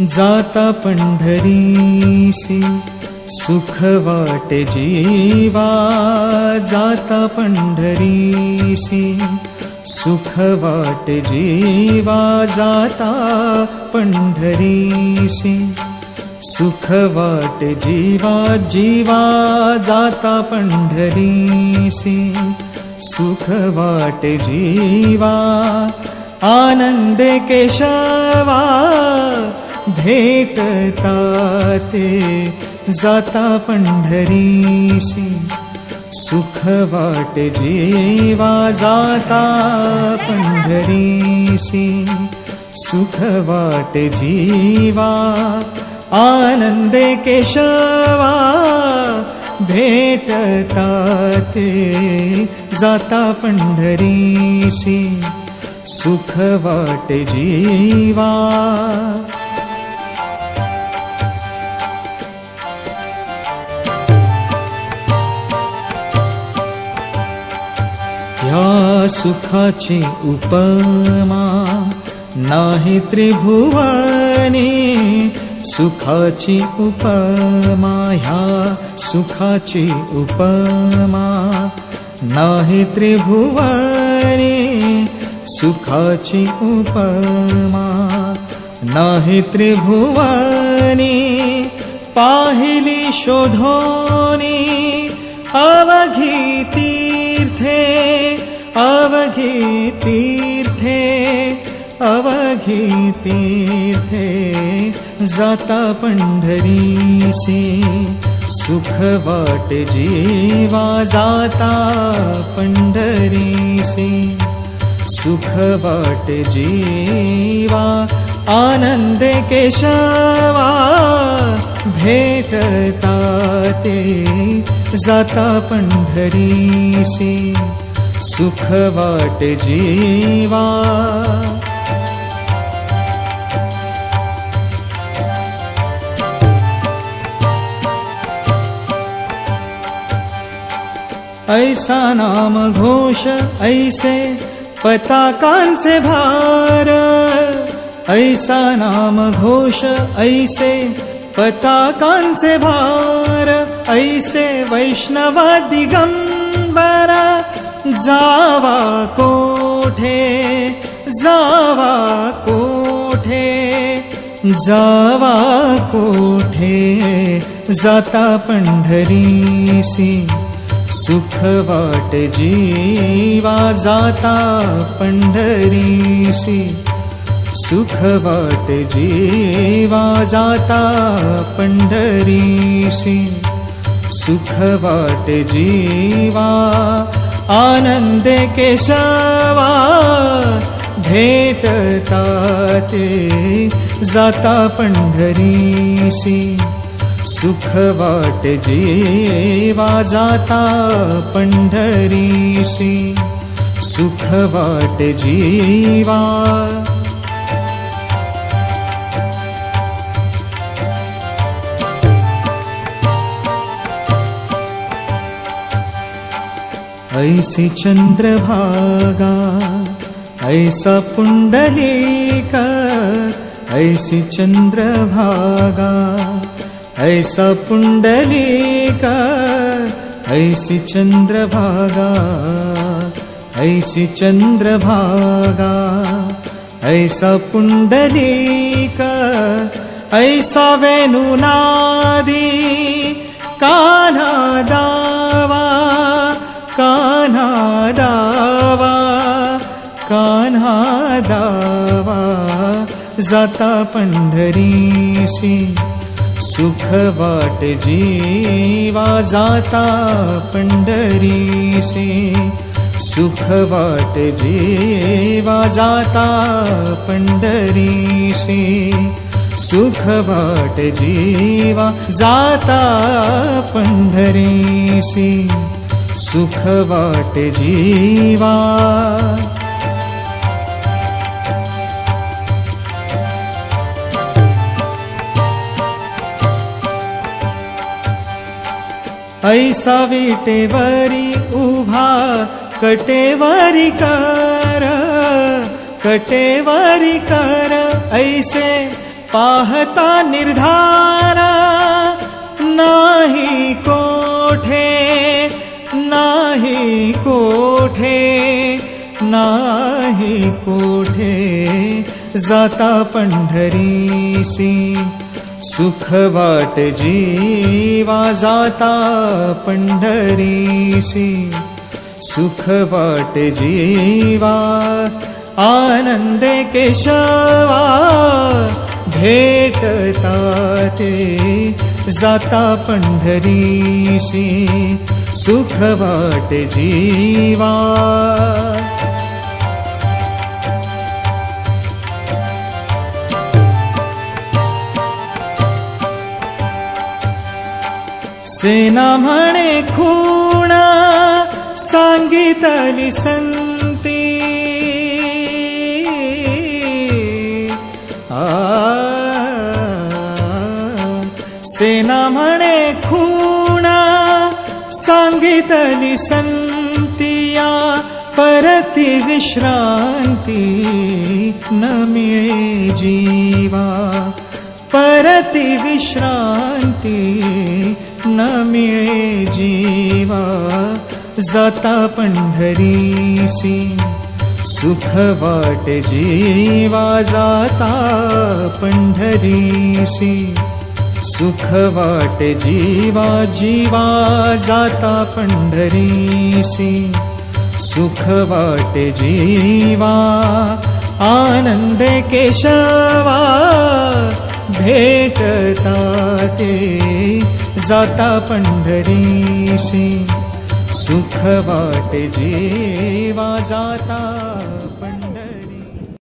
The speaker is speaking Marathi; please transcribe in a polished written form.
जाता पंढरीसी सुख वाटे जीवा, जाता पंढरीसी सुख वाटे जीवा, जाता पंढरीसी सुख वाटे जीवा, जीवा जाता पंढरीसी सुख वाटे जीवा, आनंदे केशवा भेटता ते जाता पंढरीसी सुख वाटे जीवा, जाता पंढरीसी सुख वाटे जीवा, आनंदे केशवा भेटता ते जाता पंढरीसी सुख वाटे जीवा। ह्या सुखाची उपमा नाही त्रिभुवनी, सुखाची उपमा ह्या सुखाची उपमा नाही त्रिभुवनी, सुखाची उपमा नाही त्रिभुवनी, पाहिली शोधोनी अवघी तीर्थे, अवघी तीर्थे, अवघी तीर्थे, जाता पंढरीसी सुख वाटे जीवा, जाता पंढरीसी सुख वाटे जीवा, आनंदे केशवा भेटता ते जाता पंढरीसी सुख वाटे जीवा। ऐसा नाम घोष ऐसे पताकांचे भार, ऐसा नाम घोष ऐसे पताकांचे भार, ऐसे वैष्णव दिगंबर जावा कोठे, जावा कोठे, जावा कोठे, जाता पंढरीसी सुख वाटे जीवा, जाता पंढरीसी सुख वाटे जीवा, जाता पंढरीसी सुख वाटे जीवा, आनंदे केशवा भेटता ते जाता पंढरीसी सुख वाटे जीवा, जाता पंढरीसी सुख वाटे जीवा। ऐसी चंद्रभागा ऐसा पुंडलीक, ऐसी चंद्रभागा ऐसा पुंडलीक, ऐसी चंद्रभागा ऐसी चंद्रभागा ऐसा पुंडलीक, ऐसा वेणुनादी कान्हा दावा, कान्हा दावा, कान्हा दावा, जाता पंढरीसी सुख वाटे जीवा, जाता पंढरीसी सुख वाटे जीवा, जाता पंढरीसी सुख वाटे जीवा, जाता पंढरीसी सुख वाटे जीवा। ऐसा विटेवरी उभा कटेवरी कर, कटेवरी कर, ऐसे पाहता निर्धारा नाही कोठे, नाही कोठे, नाही कोठे, जाता पंढरीसी सुख वाट जीवा, जाता पंढरीसी सुख वाट जीवा, आनंदे केशवा भेटता ते, जाता पंढरीसी सुख वाट जीवा. सेना म्हणे खूणा सांगितली संती, सेना म्हणे खूणा सांगितली संतिया, परती विश्रांती न मिळे जीवा, परती विश्रांती न मिळे जीवा, जाता पंढरीसी सुख वाट जीवा, जाता पंढरीसी सुख वाट जीवा, जीवा जाता पंढरीसी सुख वाट जीवा, आनंदे केशवा भेटता ते, जाता पंढरीसी सुख वाट जीवा, जाता